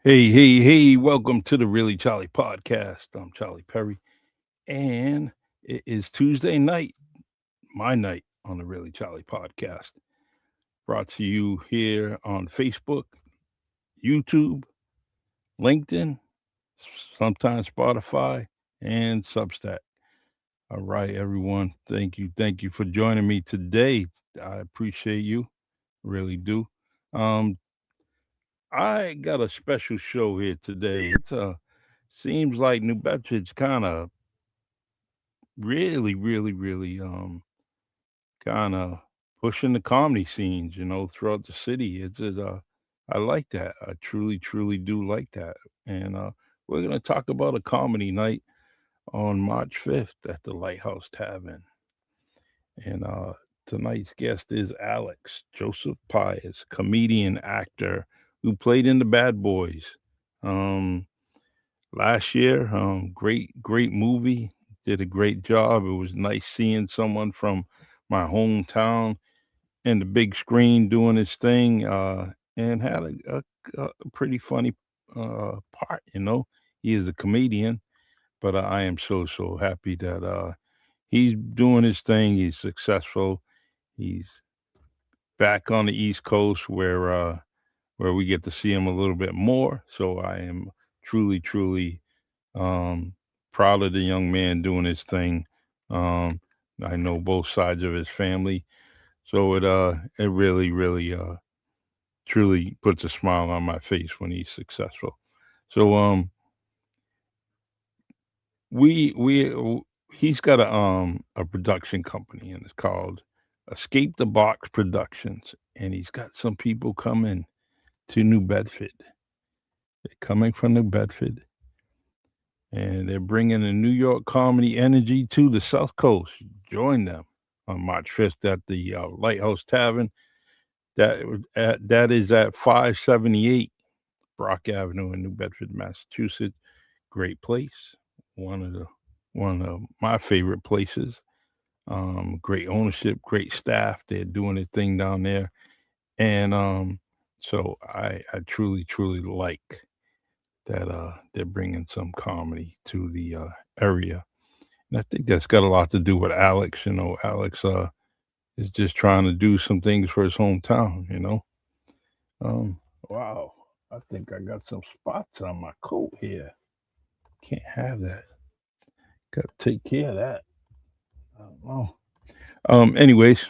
Hey, welcome to the Really Charlie podcast. I'm Charlie Perry, and it is Tuesday night, my night on the Really Charlie podcast, brought to you here on Facebook, YouTube, LinkedIn, sometimes Spotify, and Substack. All right, everyone. Thank you for joining me today. I appreciate you, really do. Um, I got a special show here today. It's seems like New Bedford's kind of really kind of pushing the comedy scenes, throughout the city. I like that. I truly do like that. And we're gonna talk about a comedy night on March 5th at the Lighthouse Tavern. And tonight's guest is Alex Joseph Pires, comedian actor who played in the Bad Boys. Um, Last year, great movie. Did a great job. It was nice seeing someone from my hometown and the big screen doing his thing, and had a pretty funny part. He is a comedian, but I am so happy that he's doing his thing. He's successful. He's back on the East Coast where we get to see him a little bit more. So I am truly um, proud of the young man doing his thing. Um, I know both sides of his family, so it really truly puts a smile on my face when he's successful. So we he's got a production company, and it's called Escape the Box Productions, and he's got some people coming to New Bedford. They're coming from New Bedford, and they're bringing the New York comedy energy to the South Coast. Join them on March 5th at the Lighthouse Tavern. That is at 578 Brock Avenue in New Bedford, Massachusetts. Great place. One of the one of my favorite places. Great ownership, great staff. They're doing their thing down there, and so I truly like that. They're bringing some comedy to the area, and I think that's got a lot to do with Alex. Alex is just trying to do some things for his hometown. Um, wow, I think I got some spots on my coat here. Can't have that. Got to take care of that. I don't know. Anyways,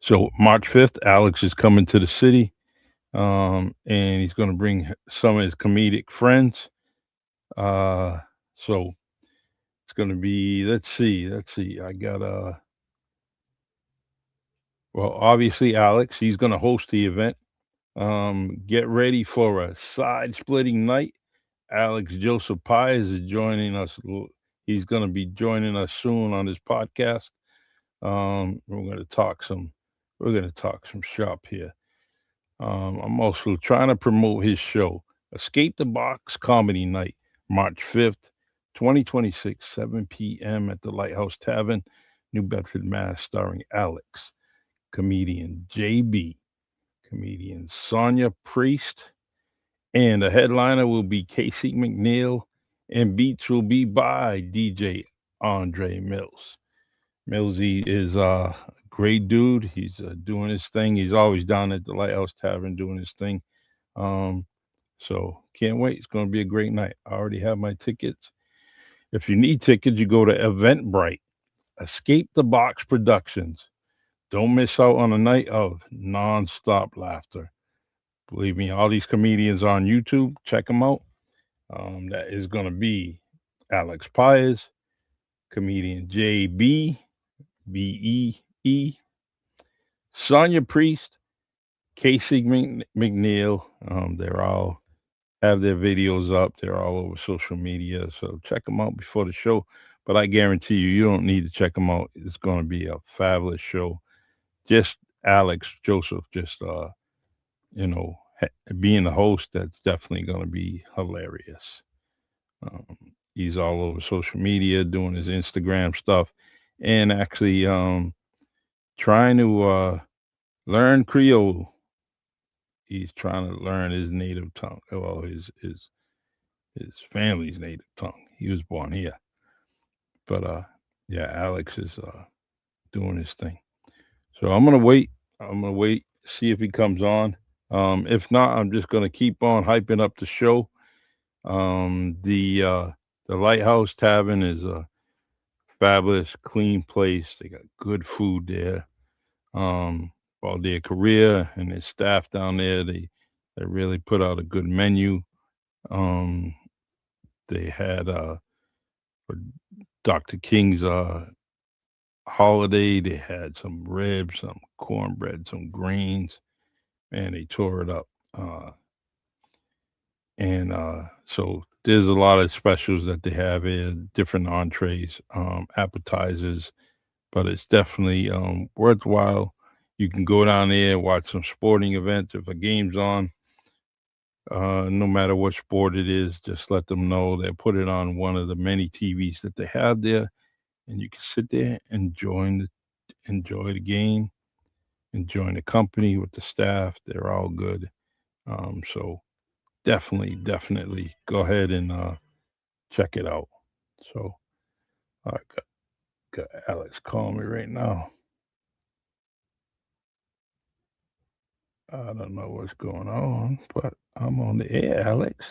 so March 5th, Alex is coming to the city, and he's going to bring some of his comedic friends. Uh, so it's going to be. Let's see. I got well, obviously Alex. He's going to host the event. Get ready for a side splitting night. Alex Joseph Pires is joining us. He's going to be joining us soon on this podcast. We're going to talk some. We're going to talk some shop here. I'm also trying to promote his show, Escape the Box Comedy Night, March 5th, 2026, 7 p.m. at the Lighthouse Tavern, New Bedford, Mass., starring Alex, comedian JB, comedian Sonya Priest, and the headliner will be Casey McNeal, and beats will be by DJ Andre Mills. Millsy is a great dude. He's doing his thing. He's always down at the Lighthouse Tavern doing his thing. Um, so can't wait. It's going to be a great night. I already have my tickets. If you need tickets, you go to Eventbrite. Escape the Box Productions. Don't miss out on a night of non-stop laughter. Believe me, all these comedians are on YouTube. Check them out. That is going to be Alex Pires, comedian JB, BEE, Sonya Priest, Casey McNeal. They're all have their videos up. They're all over social media. So check them out before the show. But I guarantee you, you don't need to check them out. It's going to be a fabulous show. Just Alex Joseph, you know, being the host, that's definitely going to be hilarious. Um, he's all over social media doing his Instagram stuff and actually trying to learn Creole. he's trying to learn his native tongue. Well, his family's native tongue. He was born here, but yeah, Alex is doing his thing. So I'm gonna wait. I'm gonna wait, see if he comes on. If not, I'm just gonna keep on hyping up the show. The Lighthouse Tavern is a fabulous, clean place. They got good food there. While their career and their staff down there, they really put out a good menu. Um, they had for Dr. King's holiday, they had some ribs, some cornbread, some greens, and they tore it up. And so there's a lot of specials that they have here, different entrees, appetizers, but it's definitely worthwhile. You can go down there, watch some sporting events. If a game's on, no matter what sport it is, just let them know. They'll put it on one of the many TVs that they have there, and you can sit there and enjoy the game, enjoy the company with the staff. They're all good. So definitely go ahead and check it out. So I got Alex calling me right now. I don't know what's going on, but I'm on the air, Alex.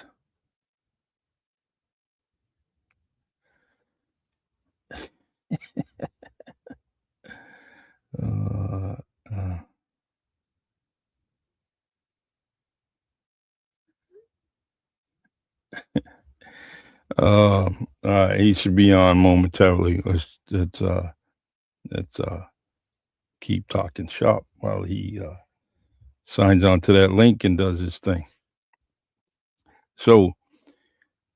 Uh, uh, he should be on momentarily. Let's keep talking shop while he signs on to that link and does his thing. So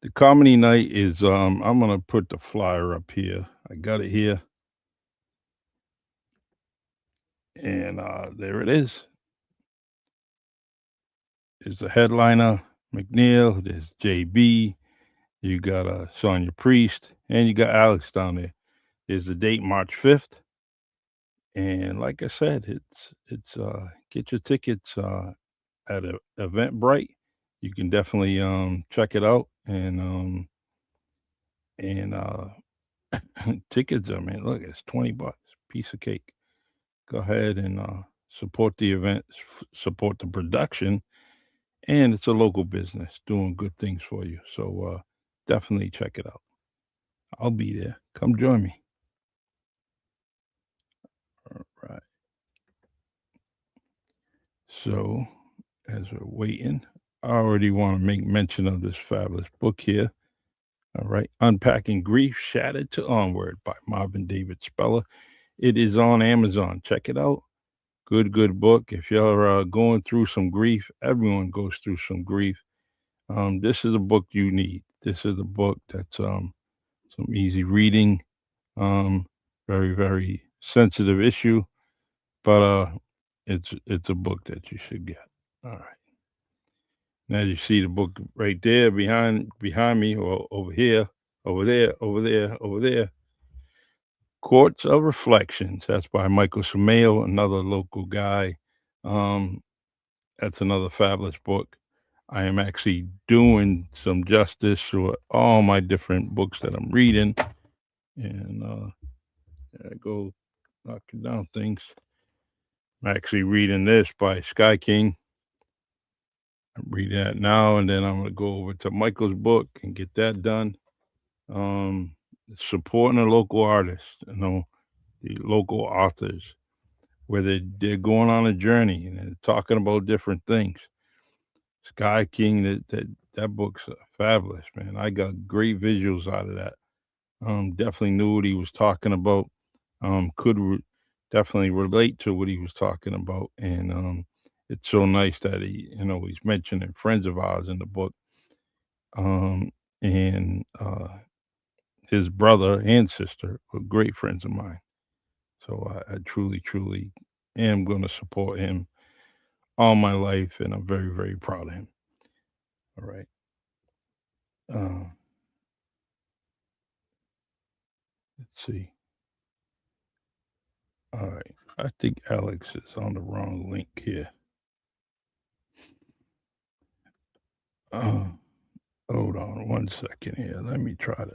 the comedy night is I'm gonna put the flyer up here. I got it here, and there it is. There's the headliner, McNeal. There's JB. You got Sonya Priest, and you got Alex down there. There's the date, March 5th, and like I said, it's get your tickets at Eventbrite. You can definitely check it out and tickets. I mean, look, it's $20, piece of cake. Go ahead and support the event, support the production, and it's a local business doing good things for you. So definitely check it out. I'll be there. Come join me. All right. So as we're waiting, I already want to make mention of this fabulous book here. All right. Unpacking Grief Shattered to Onward by Marvin David Speller. It is on Amazon. Check it out. Good book. If you're going through some grief, everyone goes through some grief. This is a book you need. This is a book that's some easy reading. Um, very sensitive issue, but it's a book that you should get. All right. Now you see the book right there behind me, or over here, over there. Courts of Reflections. That's by Michael Sumail, another local guy. Um, that's another fabulous book. I am actually doing some justice to all my different books that I'm reading, and I go knocking down things. I'm actually reading this by Sky King. I'm reading that now, and then I'm gonna go over to Michael's book and get that done. Um, Supporting the local artists, the local authors, where they're going on a journey and they're talking about different things. Sky King, that book's fabulous, man. I got great visuals out of that. Definitely knew what he was talking about. Could definitely relate to what he was talking about, and it's so nice that he's mentioning friends of ours in the book, and his brother and sister were great friends of mine. So I truly am going to support him all my life, and I'm very proud of him. All right. Uh, let's see. All right. I think Alex is on the wrong link here. Uh, hold on one second here. Let me try to.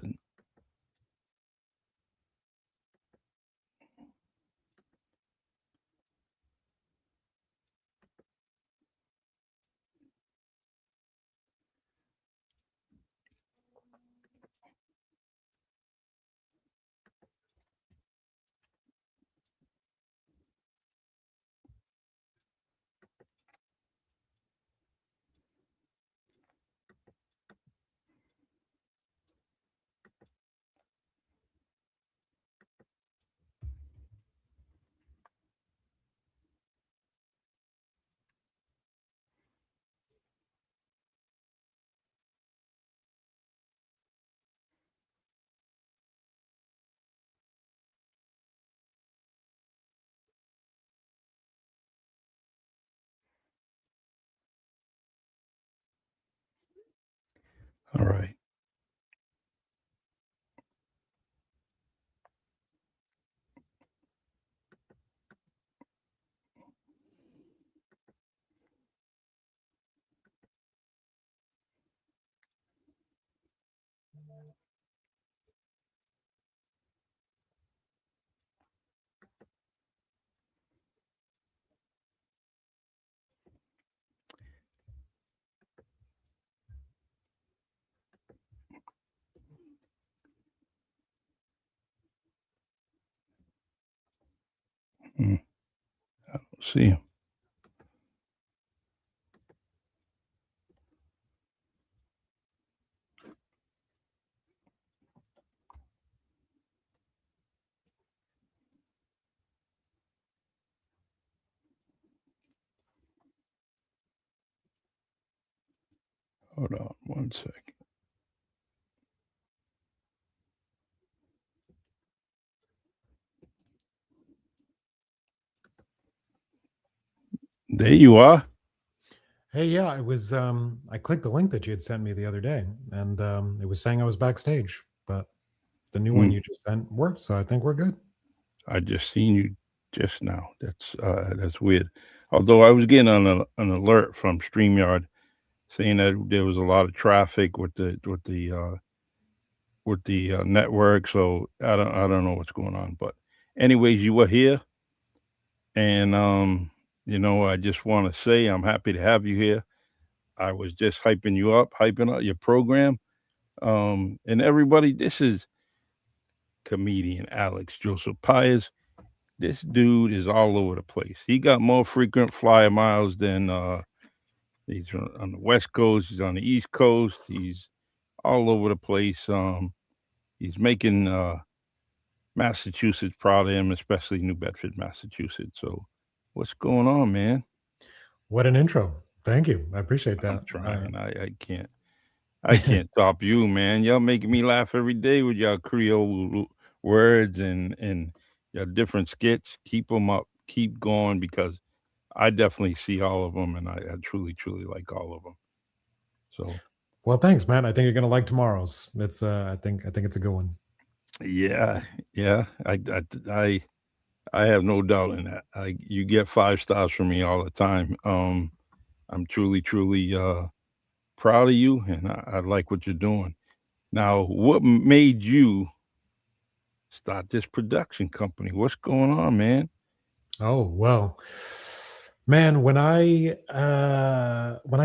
All right. Hmm, see him. Hold on one second. There you are. Hey, yeah, it was. I clicked the link that you had sent me the other day, and it was saying I was backstage, but the new one Hmm, you just sent worked, so I think we're good. I just seen you just now. That's weird. Although I was getting an alert from StreamYard saying that there was a lot of traffic with the network. So I don't know what's going on. But anyways, you were here, and I just want to say I'm happy to have you here. I was just hyping up your program. And everybody, this is comedian Alex Joseph Pires. This dude is all over the place. He got more frequent flyer miles than he's on the West Coast. He's on the East Coast. He's all over the place. He's making Massachusetts proud of him, especially New Bedford, Massachusetts. So, what's going on, man? What an intro! Thank you. I appreciate I'm that. trying. I can't top you, man. Y'all making me laugh every day with y'all Creole words and your different skits. Keep them up. Keep going because I definitely see all of them, and I truly, truly like all of them. So, Well, thanks, man. I think you're gonna like tomorrow's. It's. I think it's a good one. yeah, yeah, I have no doubt in that. You get 5 stars from me all the time. I'm truly, truly proud of you, and I like what you're doing. Now, what made you start this production company? What's going on, man? Oh well, man. When I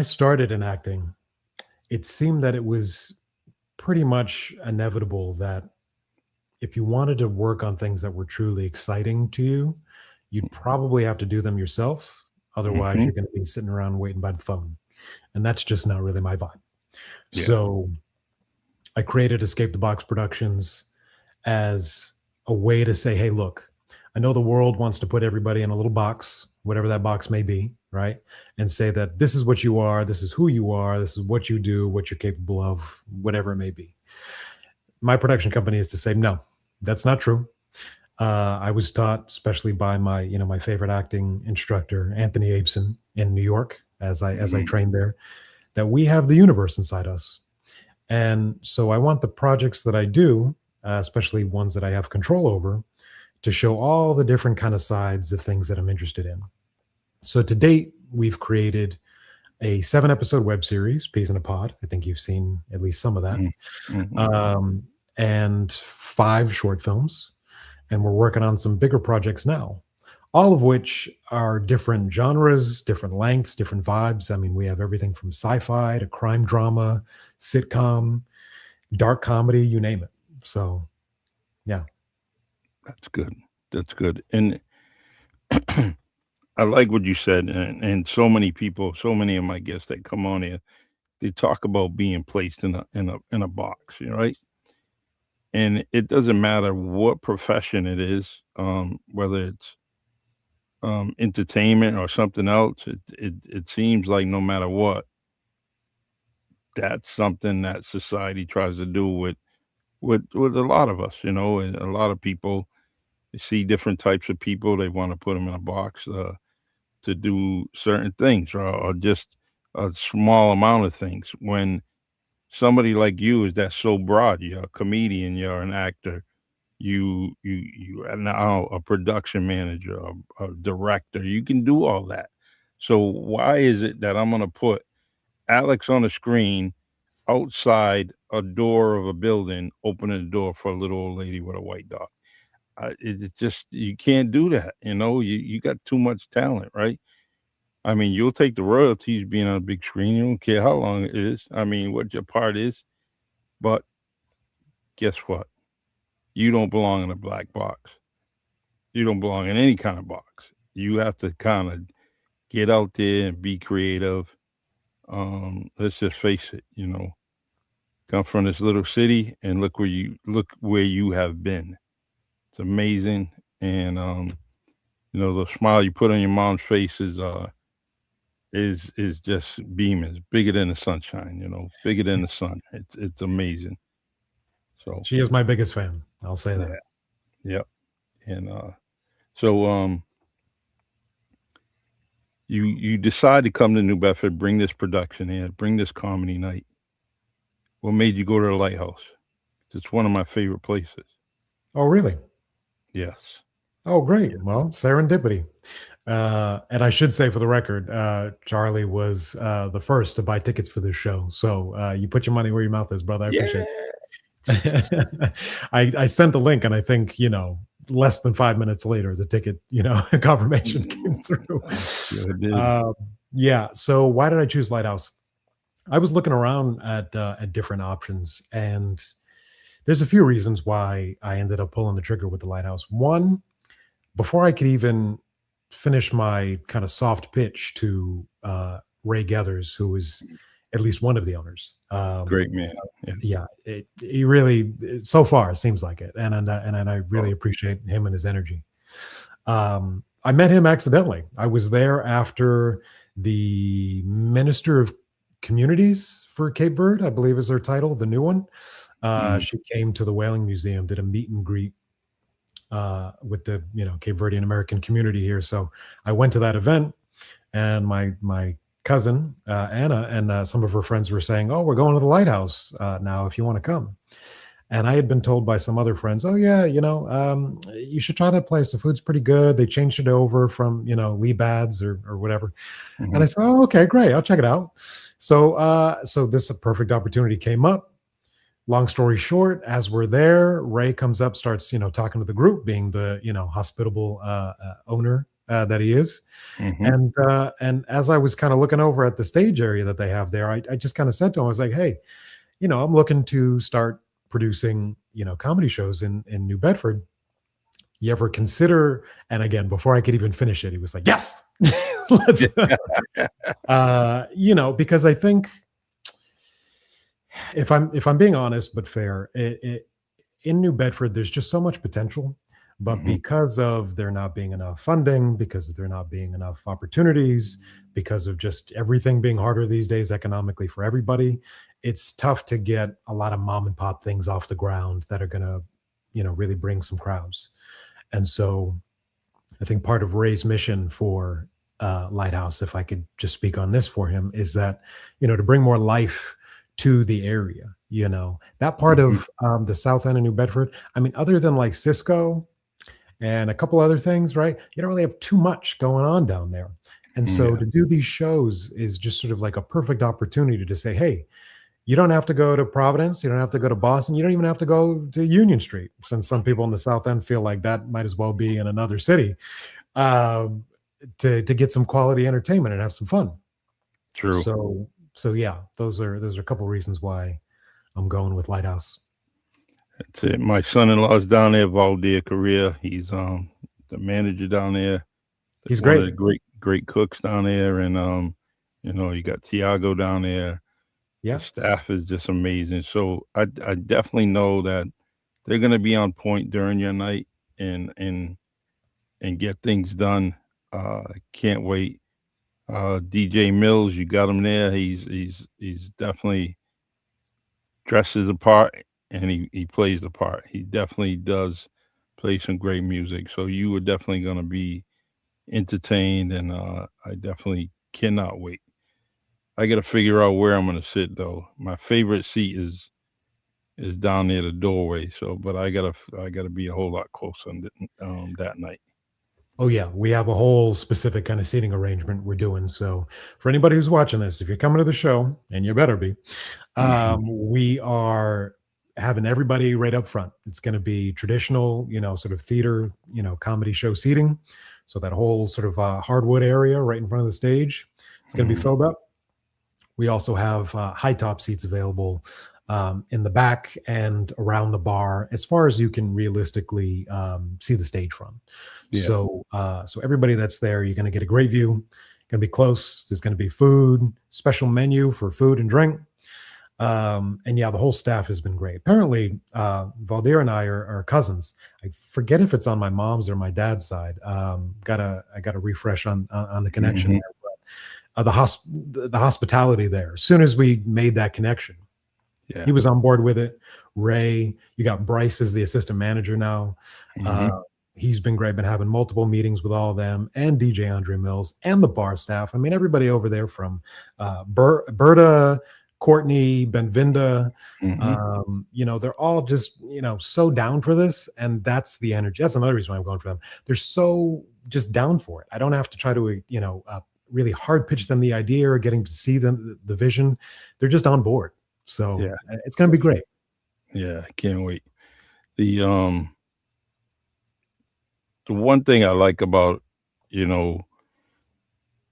started in acting, it seemed that it was pretty much inevitable that if you wanted to work on things that were truly exciting to you, you'd probably have to do them yourself. Otherwise, Hmm. you're going to be sitting around waiting by the phone. And that's just not really my vibe. Yeah. So I created Escape the Box Productions as a way to say, hey, look, I know the world wants to put everybody in a little box, whatever that box may be, right? And say that this is what you are, this is who you are, this is what you do, what you're capable of, whatever it may be. My production company is to say, no, that's not true. I was taught, especially by my favorite acting instructor, Anthony Abeson in New York, as I Hmm. trained there, that we have the universe inside us. And so I want the projects that I do, especially ones that I have control over, to show all the different kind of sides of things that I'm interested in. So to date, we've created a 7 episode web series, Peas in a Pod. I think you've seen at least some of that. Mm, mhm. Um, and 5 short films. And we're working on some bigger projects now, all of which are different genres, different lengths, different vibes. I mean, we have everything from sci-fi to crime drama, sitcom, dark comedy, you name it. So, yeah. That's good. That's good. And I like what you said, and so many people, so many of my guests that come on here, they talk about being placed in a box, right? And it doesn't matter what profession it is, whether it's entertainment or something else. It seems like no matter what, that's something that society tries to do with a lot of us, and a lot of people, they see different types of people, they want to put them in a box to do certain things, or just a small amount of things. When somebody like you is that so broad, you're a comedian, you're an actor, you are now a production manager, a director. You can do all that. So why is it that I'm gonna put Alex on the screen outside a door of a building, opening the door for a little old lady with a white dog? It just, you can't do that. You got too much talent, right? I mean, you'll take the royalties being on a big screen. You don't care how long it is. I mean, what your part is. But guess what? You don't belong in a black box. You don't belong in any kind of box. You have to kind of get out there and be creative. Let's just face it. Come from this little city and look where you have been. It's amazing, and the smile you put on your mom's face is just beaming. It's bigger than the sunshine. Bigger than the sun. It's amazing. So She is my biggest fan. I'll say yeah, that. yep. And so you decide to come to New Bedford, bring this production here, bring this comedy night. What made you go to the Lighthouse? It's one of my favorite places. Oh, really? Yes. Oh, great. Yeah. Well, serendipity. And I should say for the record, Charlie was the first to buy tickets for this show. So you put your money where your mouth is, brother. I appreciate Yeah. it. I sent the link, and I think, less than 5 minutes later, the ticket, confirmation came through. I'm sure it did. Um, yeah. So why did I choose Lighthouse? I was looking around at different options, and there's a few reasons why I ended up pulling the trigger with the Lighthouse. One, before I could even finish my kind of soft pitch to Ray Gethers, who is at least one of the owners. Great man. Yeah. Yeah, he really, so far it seems like it, and I really Oh, appreciate him and his energy. I met him accidentally. I was there after the Minister of Communities for Cape Verde, I believe is her title, the new one. mhm, She came to the Whaling Museum, did a meet and greet with the Cape Verdean American community here. So I went to that event, and my cousin Anna and some of her friends were saying, "Oh, we're going to the Lighthouse now. If you want to come." And I had been told by some other friends, "Oh yeah, you should try that place. The food's pretty good. They changed it over from Lee Bad's or whatever." And I mhm, said, "Oh, okay, great. I'll check it out." So this perfect opportunity came up. Long story short, as we're there, Ray comes up, starts talking to the group, being the hospitable owner that he is. mhm. And as I was kind of looking over at the stage area that they have there, I just kind of said to him, I was like, "Hey, I'm looking to start producing comedy shows in New Bedford. You ever consider?" And again, before I could even finish it, he was like, "Yes, let's." Because I think, if I'm being honest but fair, in New Bedford, there's just so much potential. But Mhm, because of there not being enough funding, because of there not being enough opportunities, because of just everything being harder these days economically for everybody, it's tough to get a lot of mom and pop things off the ground that are going to, really bring some crowds. And so I think part of Ray's mission for Lighthouse, if I could just speak on this for him, is that, to bring more life to the area. That part mhm. of the south end of New Bedford, I mean, other than like Cisco and a couple other things, right? You don't really have too much going on down there. And so Yeah, to do these shows is just sort of like a perfect opportunity to say, hey, you don't have to go to Providence, you don't have to go to Boston, you don't even have to go to Union Street, since some people in the South End feel like that might as well be in another city, um, to get some quality entertainment and have some fun. true. So yeah, those are a couple reasons why I'm going with Lighthouse. That's it. My son-in-law's down there, Valdir Correa. He's the manager down there, He's one great. of the great cooks down there, and you know, you got Tiago down there. The Yeah. staff is just amazing. So I definitely know that they're gonna be on point during your night and get things done. Can't wait. DJ Mills, you got him there. He's definitely dresses the part and he plays the part. He definitely does play some great music. So you are definitely gonna be entertained, and I definitely cannot wait. I got to figure out where I'm gonna sit though. My favorite seat is down near the doorway. So, but I gotta be a whole lot closer that night. Oh yeah, we have a whole specific kind of seating arrangement we're doing. So for anybody who's watching this, if you're coming to the show, and you better be, we are having everybody right up front. It's going to be traditional, sort of theater, comedy show seating. So that whole sort of hardwood area right in front of the stage, it's going to be Mhm. filled up. We also have high top seats available in the back and around the bar, as far as you can realistically see the stage from. Yeah. So everybody that's there, you're going to get a great view. Going to be close. There's going to be food, special menu for food and drink. And yeah, the whole staff has been great. Apparently, Valdir and I are cousins. I forget if it's on my mom's or my dad's side. I gotta refresh on the connection Hmm. there. The hospitality there. As soon as we made that connection, Yeah. he was on board with it. Ray, you got Bryce as the assistant manager now. Uh, Hmm. he's been great. Been having multiple meetings with all of them and DJ Andre Mills and the bar staff. I mean, everybody over there from Berta, Courtney, Benvinda. Hmm. They're all just so down for this, and that's the energy. That's another reason why I'm going for them. They're so just down for it. I don't have to try to really hard pitch them the idea or getting to see them the vision. They're just on board. So Yeah. it's going to be great. Yeah. I can't wait. The um the one thing you know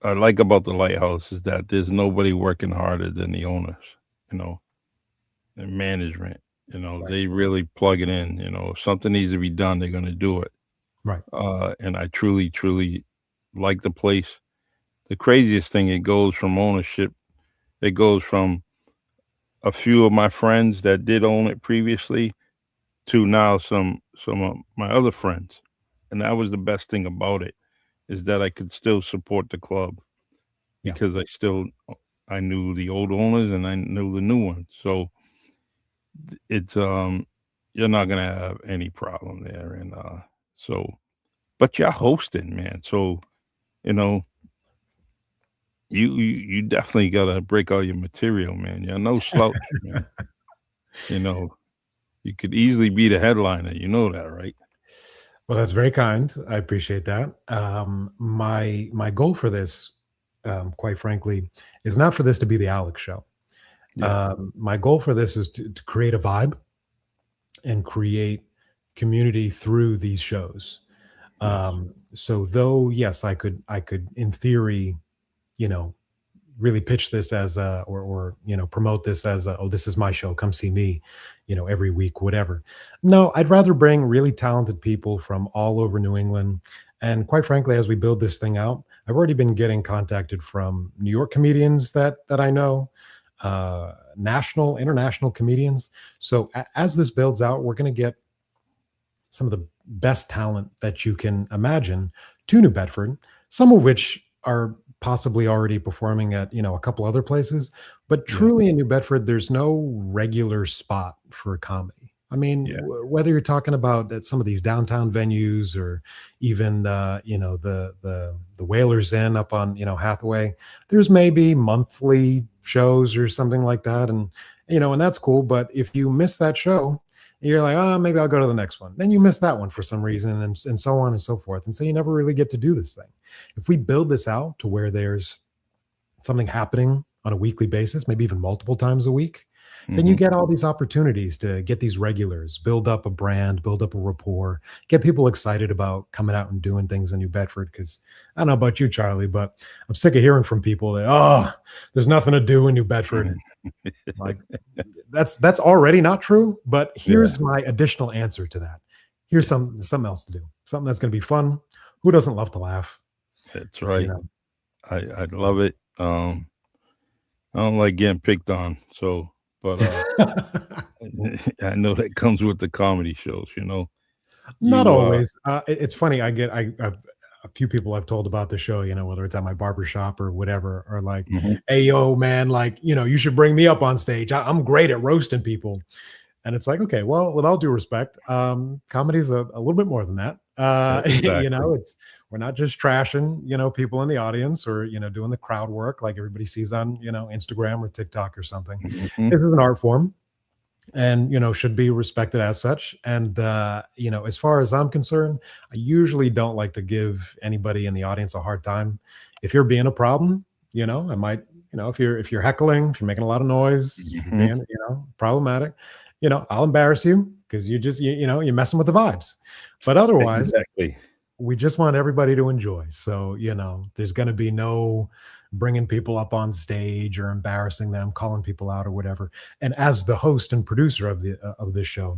I like about the lighthouse is that there's nobody working harder than the owners. You know, and management. You know, Right. they really plug it in. You know, if something needs to be done, they're gonna do it. Right. And I truly, truly like the place. The craziest thing, it goes from ownership. It goes from a few of my friends that did own it previously to now some of my other friends, and that was the best thing about it, is that I could still support the club Yeah. because I knew the old owners and I knew the new ones. So it's you're not gonna have any problem there, and so but you're hosting, man. So you know you definitely gotta break all your material, man. You're no slouch, man. You know, you could easily be the headliner. You know that, right? Well, that's very kind. I appreciate that. My goal for this, quite frankly, is not for this to be the Alex show. Yeah. My goal for this is to create a vibe and create community through these shows. Yes. So though, yes, I could in theory, you know, really pitch this as a or promote this as a, oh, this is my show, come see me, every week, whatever. No, I'd rather bring really talented people from all over New England. And quite frankly, as we build this thing out, I've already been getting contacted from New York comedians that I know, national, international comedians. So as this builds out, we're going to get some of the best talent that you can imagine to New Bedford, some of which are possibly already performing at, a couple other places. But Yeah. truly in New Bedford, there's no regular spot for comedy. I mean, Yeah. whether you're talking about at some of these downtown venues or even the Whalers Inn up on Hathaway, there's maybe monthly shows or something like that, and and that's cool. But if you miss that show, You're like, oh, maybe I'll go to the next one. Then you miss that one for some reason, and so on and so forth. And so you never really get to do this thing. If we build this out to where there's something happening on a weekly basis, maybe even multiple times a week, then you Hmm. get all these opportunities to get these regulars, build up a brand, build up a rapport, get people excited about coming out and doing things in New Bedford. Because I don't know about you, Charlie, but I'm sick of hearing from people that, oh, there's nothing to do in New Bedford. Like, that's already not true, but Yeah, here's my additional answer to that. Here's something else to do. Something that's going to be fun. Who doesn't love to laugh? that's You right. know. I So. love it. I don't like getting picked on, so but I know that comes with the comedy shows. Not You always. It's funny. I've a few people I've told about the show, whether it's at my barber shop or whatever, are like, mhm, "Hey, yo, man, like, you should bring me up on stage. I'm great at roasting people." And it's like, okay, well, with all due respect, comedy is a little bit more than that. exactly. It's we're not just trashing, people in the audience or doing the crowd work like everybody sees on Instagram or TikTok or something. Hmm. This is an art form, and should be respected as such. And as far as I'm concerned, I usually don't like to give anybody in the audience a hard time. If you're being a problem, I might, if you're heckling, if you're making a lot of noise, if you're Hmm. being problematic, I'll embarrass you because you're messing with the vibes. But otherwise, Exactly. we just want everybody to enjoy. So, there's going to be no bringing people up on stage or embarrassing them, calling people out or whatever. And as the host and producer of this show,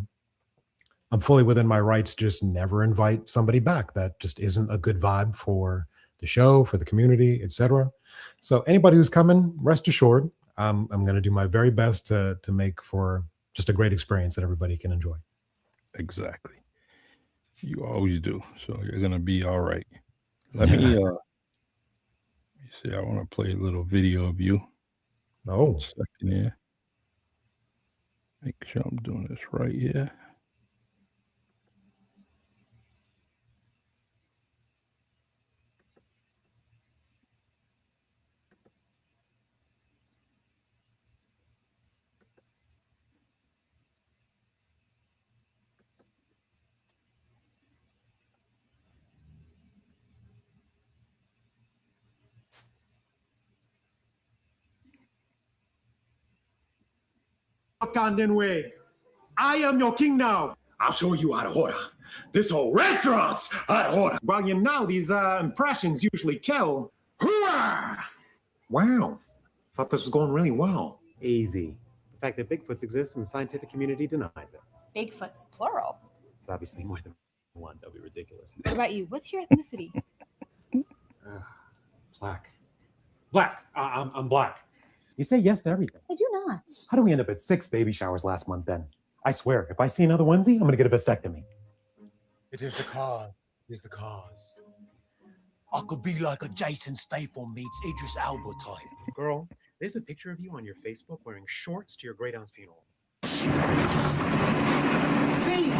I'm fully within my rights to just never invite somebody back that just isn't a good vibe for the show, for the community, etc. So anybody who's coming, rest assured, I'm going to do my very best to make for just a great experience that everybody can enjoy. Exactly. You always do. So you're gonna be all right. Let me see. I want to play a little video of you. One Oh, second here. Make sure I'm doing this right here. Wakandan way. I am your king now. I'll show you out of order. This whole restaurant's out of order. Well, these impressions usually kill. Hooah! Wow. Thought this was going really well. Easy. The fact that Bigfoots exist and the scientific community denies it. Bigfoot's plural. There's obviously more than one. That would be ridiculous. What about you? What's your ethnicity? Black. Black. I'm black. You say yes to everything. I do not. How do we end up at 6 baby showers last month then? I swear, if I see another onesie, I'm going to get a vasectomy. It is the cause. It is the cause. I could be like a Jason Statham meets Idris Elba type. Girl, there's a picture of you on your Facebook wearing shorts to your great aunt's funeral. See?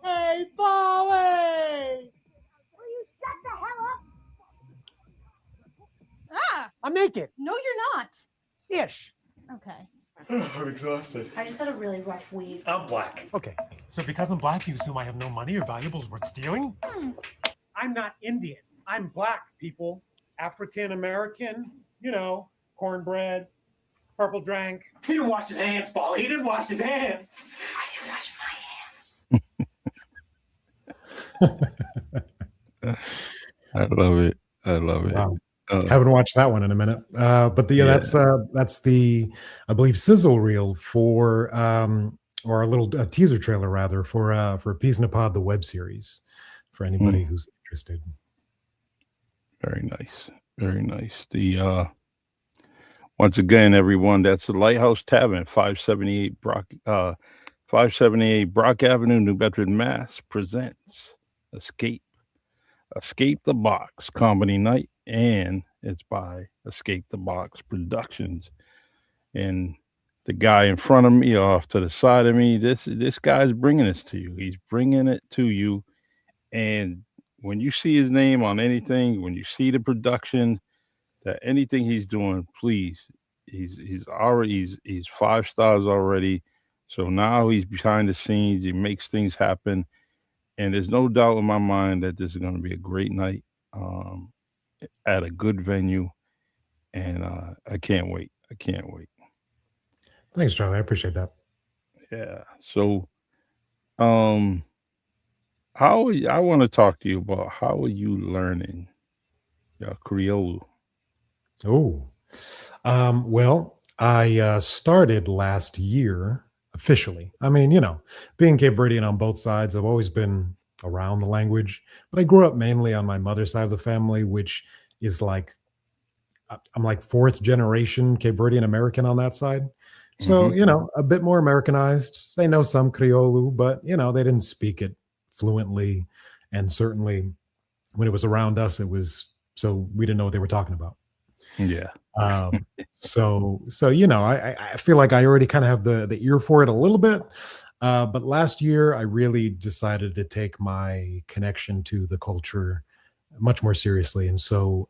Hey, Bowie! Will you shut the hell up? Ah! I'm naked. No, you're not. Ish. Okay. I'm exhausted. I just had a really rough week. I'm black. Okay, so because I'm black, you assume I have no money or valuables worth stealing? I'm not Indian. I'm black, people. African American, cornbread, purple drank. He didn't wash his hands, Paul. He didn't wash his hands. I didn't wash my hands. I love it. I love it. Wow. Uh, Haven't watched that one in a minute. But Yeah. that's the, I believe, sizzle reel for or a little teaser trailer rather for Peas in a Pod, the web series, for anybody who's interested. Very nice. Very nice. The once again, everyone, that's the Lighthouse Tavern, 578 Brock Avenue, New Bedford, Mass. Presents Escape the Box Comedy Night, and it's by Escape the Box Productions. And the guy in front of me, off to the side of me, this guy's bringing this to you. He's bringing it to you, and when you see his name on anything, when you see the production, that anything he's doing, please he's 5 stars already. So now he's behind the scenes. He makes things happen, and there's no doubt in my mind that this is going to be a great night, um, at a good venue, and I can't wait. I can't wait. Thanks, Charlie. I appreciate that. Yeah. So, um, I want to talk to you about how are you learning Creole? Oh, well, I started last year officially. I mean, being Cape Verdean on both sides, I've always been around the language, but I grew up mainly on my mother's side of the family, which is like I'm like fourth generation Cape Verdean American on that side. So, Hmm. a bit more Americanized. They know some Criollo, but, they didn't speak it fluently. And certainly when it was around us, it was so we didn't know what they were talking about. Yeah. So I feel like I already kind of have the ear for it a little bit. But last year, I really decided to take my connection to the culture much more seriously, and so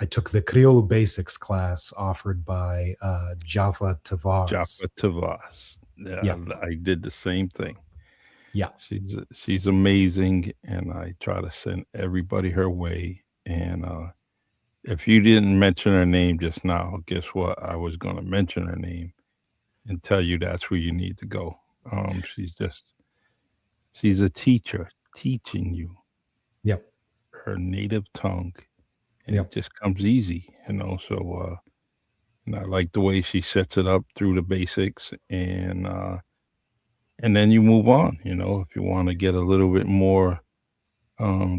I took the Creole Basics class offered by Jaffa Tavars. Japa Tavas. Yeah, Yeah, I did the same thing. yeah. She's amazing, and I try to send everybody her way. And if you didn't mention her name just now, guess what? I was going to mention her name and tell you that's where you need to go. She's a teacher teaching you Yep, her native tongue, and it yep. just comes easy. So, and I like the way she sets it up through the basics, and then you move on. If you want to get a little bit more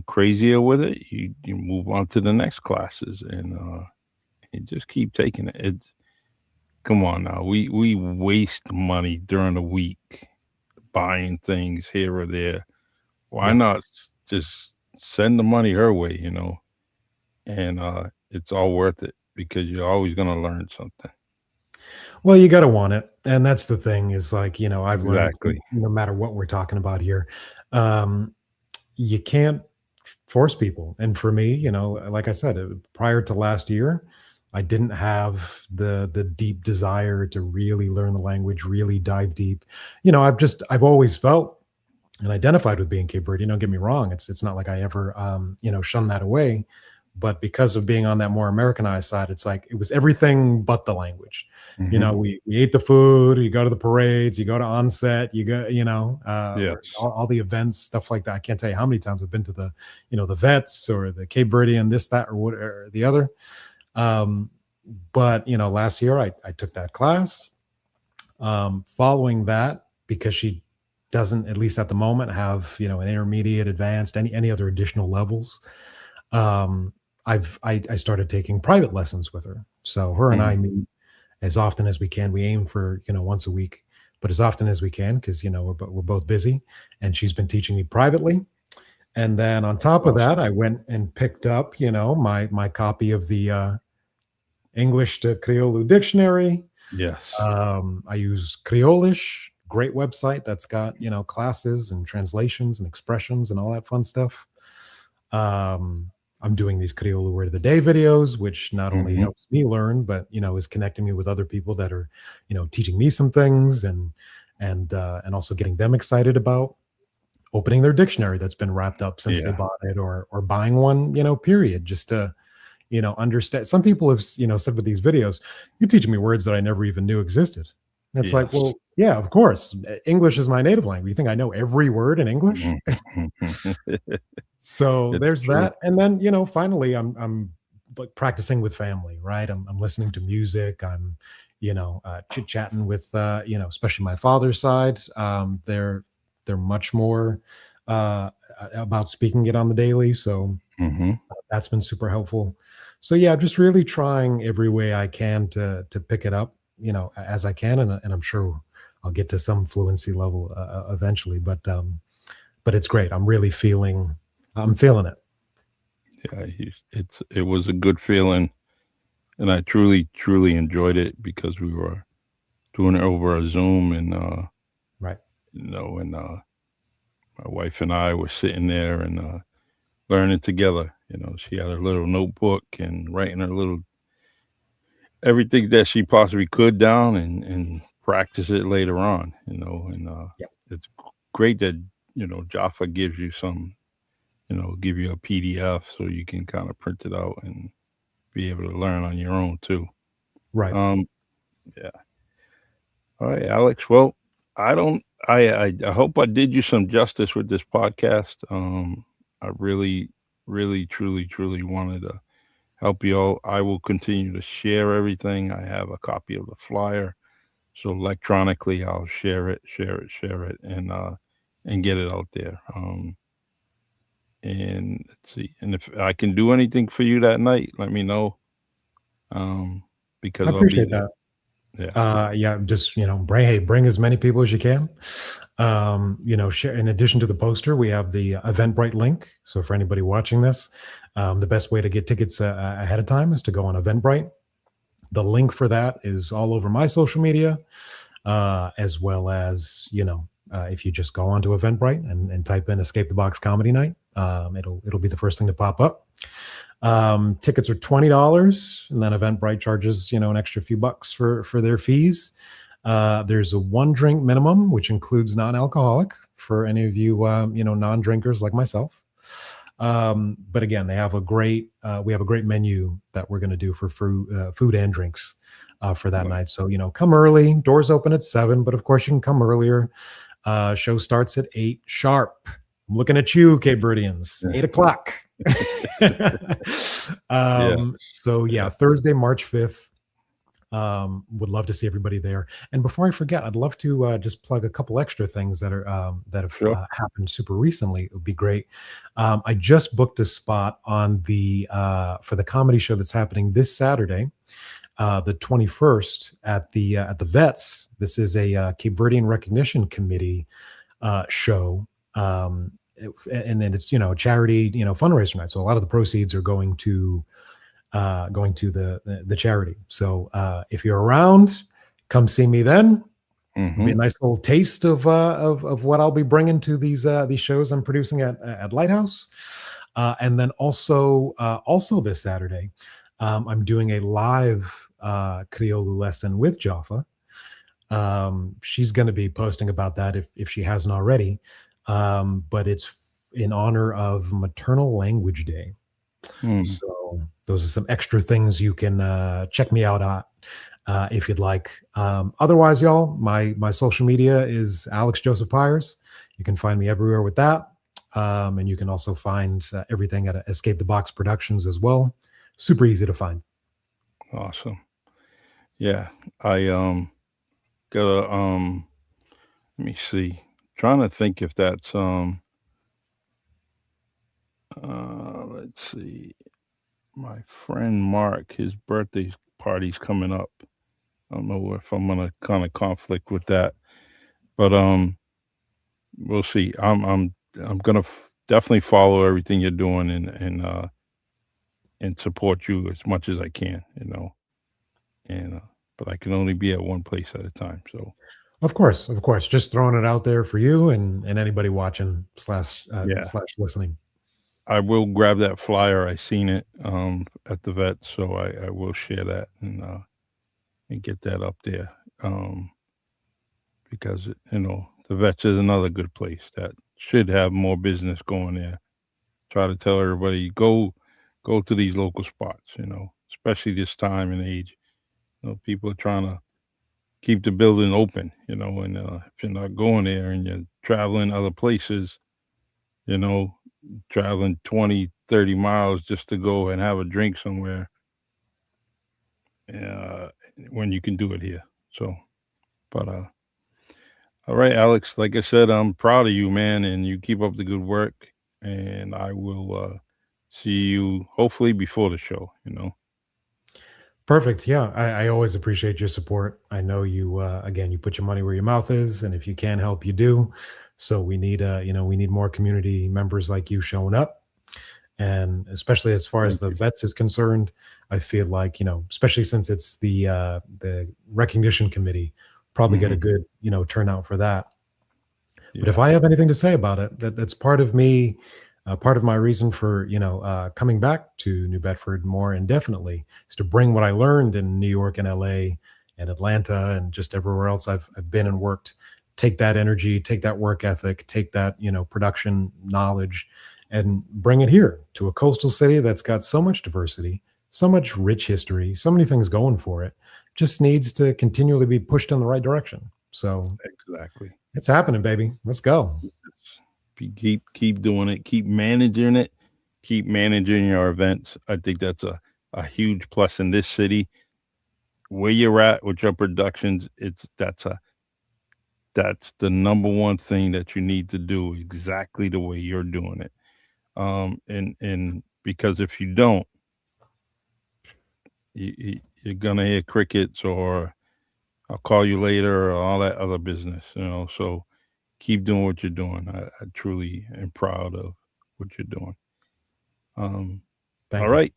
crazier with it, you move on to the next classes, and you just keep taking it. It's Come on now, we waste money during the week buying things here or there. Why Yeah. not just send the money her way, and it's all worth it because you're always gonna learn something. Well, you got to want it. And that's the thing is like, I've learned Exactly. no matter what we're talking about here, um, you can't force people. And for me, like I said, prior to last year, I didn't have the deep desire to really learn the language, really dive deep. I've always felt and identified with being Cape Verde. Don't get me wrong; it's not like I ever shunned that away. But because of being on that more Americanized side, it's like it was everything but the language. Hmm. We ate the food, you go to the parades, you go to onset, you go, Yes. or all the events, stuff like that. I can't tell you how many times I've been to the vets or the Cape Verde and this, that, or what or the other. Um, but last year I took that class. Following that, because she doesn't, at least at the moment, have an intermediate, advanced, any other additional levels. Um, I started taking private lessons with her. So her and I Hmm. meet as often as we can. We aim for once a week, but as often as we can because we're both busy. And she's been teaching me privately. And then on top of that, Awesome. I went and picked up my copy of the English to Creole dictionary. Yes. I use Creolish, great website that's got classes and translations and expressions and all that fun stuff. Um, I'm doing these Creole word of the day videos, which not only Hmm. helps me learn, but is connecting me with other people that are teaching me some things and also getting them excited about opening their dictionary that's been wrapped up since they Yeah. bought it or buying one period just to understand. Some people have said with these videos, you're teaching me words that I never even knew existed. And it's like, Yes. well, yeah, of course. English is my native language. You think I know every word in English? Mhm. So It's there's true. that. And then, finally I'm like practicing with family, right? I'm listening to music. I'm, chit-chatting with especially my father's side. They're much more about speaking it on the daily. So Hmm. that's been super helpful. So yeah, just really trying every way I can to pick it up, as I can, and I'm sure I'll get to some fluency level eventually. But it's great. I'm feeling it. Yeah, it was a good feeling, and I truly, truly enjoyed it because we were doing it over a Zoom, and Right. and my wife and I were sitting there and learning together. She had her little notebook and writing her little everything that she possibly could down and practice it later on. And Yep. it's great that Jaffa gives you some, give you a PDF so you can kind of print it out and be able to learn on your own too. Right. Yeah. All right, Alex. Well, I don't. I hope I did you some justice with this podcast. I really, really, truly, truly wanted to help you out. I will continue to share everything. I have a copy of the flyer, so electronically I'll share it, and get it out there. And let's see. And if I can do anything for you that night, let me know. Because I I'll be appreciate there. that. Yeah. Yeah, just bring as many people as you can. Share. In addition to the poster, we have the Eventbrite link. So for anybody watching this, the best way to get tickets ahead of time is to go on Eventbrite. The link for that is all over my social media, as well as if you just go onto Eventbrite and type in "Escape the Box Comedy Night," it'll be the first thing to pop up. Tickets are $20, and then Eventbrite charges an extra few bucks for their fees. There's a 1 drink minimum, which includes non-alcoholic for any of you non-drinkers like myself. But again, we have a great menu that we're going to do for food and drinks for that night. So come early. Doors open at 7, but of course you can come earlier. Show starts at 8 sharp. I'm looking at you, Cape Verdeans. 8 o'clock. So yeah, Thursday, March 5th. Would love to see everybody there. And before I forget, I'd love to just plug a couple extra things that have Sure. happened super recently. It would be great. I just booked a spot on for the comedy show that's happening this Saturday, the 21st at the Vets. This is a Cape Verdean Recognition Committee show. And then it's a charity fundraiser night. So a lot of the proceeds are going to the charity. So if you're around, come see me then. It'll be a nice little taste of what I'll be bringing to these shows I'm producing at Lighthouse. And then also this Saturday, I'm doing a live Criollo lesson with Jaffa. She's going to be posting about that if she hasn't already. But it's in honor of Maternal Language Day. So those are some extra things you can check me out on if you'd like. Otherwise, y'all, my social media is Alex Joseph Pires. You can find me everywhere with that. And you can also find everything at Escape the Box Productions as well. Super easy to find. Awesome. Yeah. I gotta let me see. Trying to think if that's let's see. My friend Mark, his birthday party's coming up. I don't know if I'm gonna kind of conflict with that, but we'll see. I'm gonna definitely follow everything you're doing and support you as much as I can. And but I can only be at one place at a time. So Of course, just throwing it out there for you and anybody watching slash yeah, listening. I will grab that flyer. I seen it at the vet, so I will share that and get that up there because the vets is another good place that should have more business going there. Try to tell everybody go to these local spots. Especially this time and age. People are trying to keep the building open. And if you're not going there and you're traveling other places, you know, traveling 20, 30 miles just to go and have a drink somewhere uh, when you can do it here. So, but all right, Alex. Like I said, I'm proud of you, man, and you keep up the good work. And I will see you hopefully before the show. Perfect. Yeah, I always appreciate your support. I know you again, you put your money where your mouth is, and if you can help, you do. So we need we need more community members like you showing up. And especially as far as Thank the you. vets is concerned, I feel like, especially since it's the recognition committee, probably get a Mhm. good, turnout for that. But if Yeah. I have anything to say about it, that's part of me Part of my reason for coming back to New Bedford more indefinitely is to bring what I learned in New York and LA and Atlanta and just everywhere else I've been and worked. Take that energy, take that work ethic, take that production knowledge, and bring it here to a coastal city that's got so much diversity, so much rich history, so many things going for it. Just needs to continually be pushed in the right direction. So Exactly. it's happening, baby. Let's go. Keep doing it. Keep managing it. Keep managing your events. I think that's a huge plus in this city. Where you're at with your productions, that's the number one thing that you need to do exactly the way you're doing it. And because if you don't, you're gonna hear crickets or I'll call you later or all that other business. So keep doing what you're doing. I truly am proud of what you're doing. Um, all Thank you. right.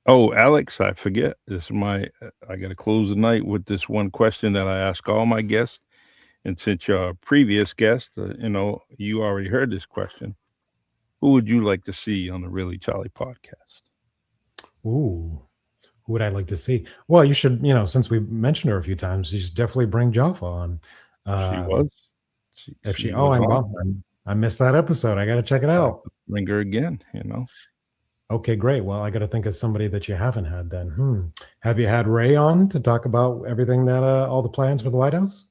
Oh, Alex, I forget. This is I got to close the night with this one question that I ask all my guests. And since you're a previous guest, you already heard this question. Who would you like to see on the Really Charlie podcast? Ooh, who would I like to see? Well, you should, since we mentioned her a few times, you should definitely bring Jaffa on. She Um, was. if she, She oh, was I'm on. well, I missed that episode. I got to check it I out. bring her again. Okay, great. Well, I got to think of somebody that you haven't had then. Have you had Ray on to talk about everything that, all the plans for the lighthouse?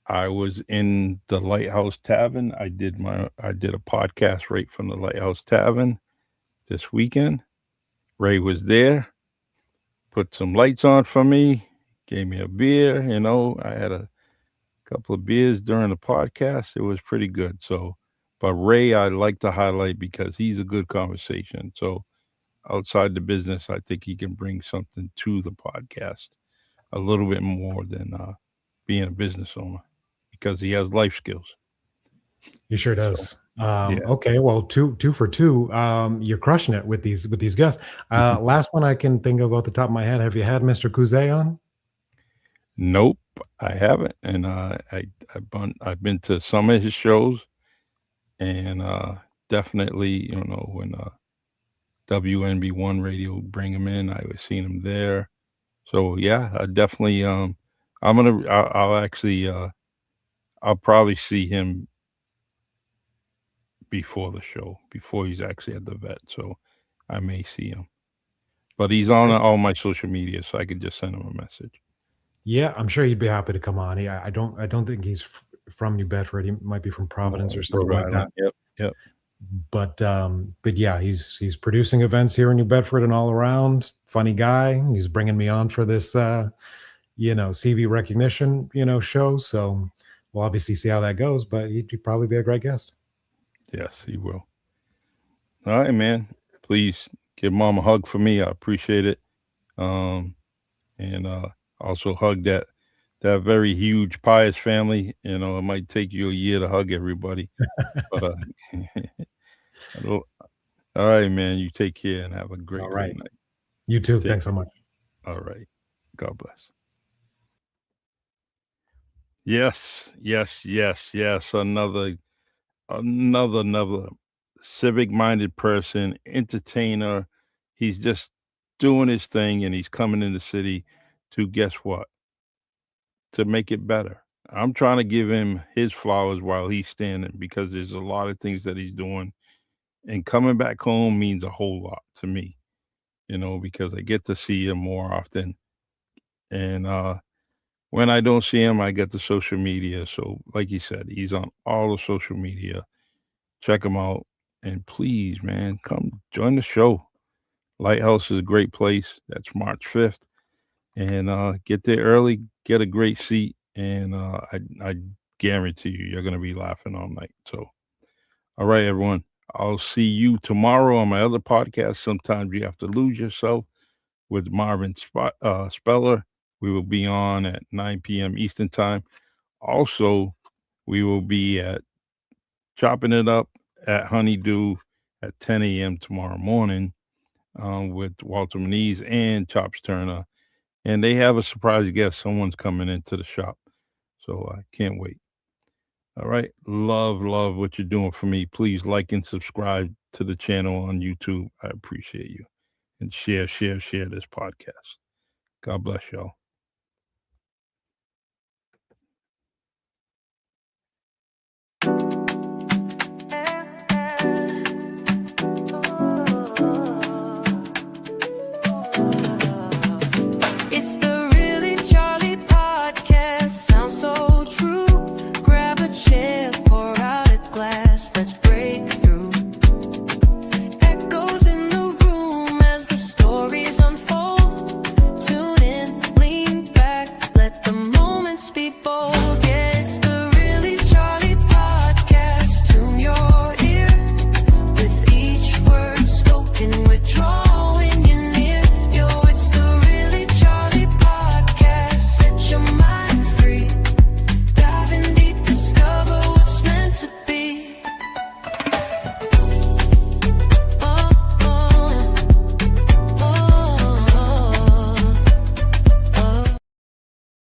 I was in the Lighthouse Tavern. I did a podcast right from the Lighthouse Tavern this weekend. Ray was there, put some lights on for me, gave me a beer. I had a couple of beers during the podcast. It was pretty good. So, but Ray, I like to highlight because he's a good conversation. So, outside the business, I think he can bring something to the podcast a little bit more than being a business owner because he has life skills. He sure So, does. yeah. Okay, well, two for two. You're crushing it with these guests. Last one I can think of off the top of my head. Have you had Mr. Kuze on? Nope, I haven't, and I've been to some of his shows, and definitely, when WNB1 radio bring him in, I was seeing him there. So yeah, I definitely I'll actually I'll probably see him before the show, before he's actually at the vet. So I may see him, but he's on Great. all my social media, so I could just send him a message. Yeah, I'm sure he'd be happy to come on. I don't think he's from New Bedford. He might be from Providence or something Rhode like that. Island. Yep. Yep. But yeah, he's producing events here in New Bedford and all around. Funny guy. He's bringing me on for this CV recognition show. So we'll obviously see how that goes. But he'd probably be a great guest. Yes, he will. All right, man. Please give mom a hug for me. I appreciate it. Um, and also hug that very huge Pious family. It might take you a year to hug everybody, but all right, man. You take care and have a All great, great right. night. You too. Take Thanks so much. All right. God bless. Yes, yes, yes, yes. Another civic minded person, entertainer. He's just doing his thing and he's coming in the city to guess what? To make it better. I'm trying to give him his flowers while he's standing because there's a lot of things that he's doing. And coming back home means a whole lot to me, because I get to see him more often. And when I don't see him, I get the social media. So, like you said, he's on all the social media. Check him out. And please, man, come join the show. Lighthouse is a great place. That's March 5th. And get there early, get a great seat, and I guarantee you're going to be laughing all night. So, all right, everyone. I'll see you tomorrow on my other podcast. Sometimes you have to lose yourself with Marvin Speller. We will be on at 9 p.m. Eastern Time. Also, we will be at Chopping It Up at Honeydew at 10 a.m. tomorrow morning with Walter Moniz and Chops Turner. And they have a surprise guest. Someone's coming into the shop. So I can't wait. All right. Love what you're doing for me. Please like and subscribe to the channel on YouTube. I appreciate you. And share this podcast. God bless y'all.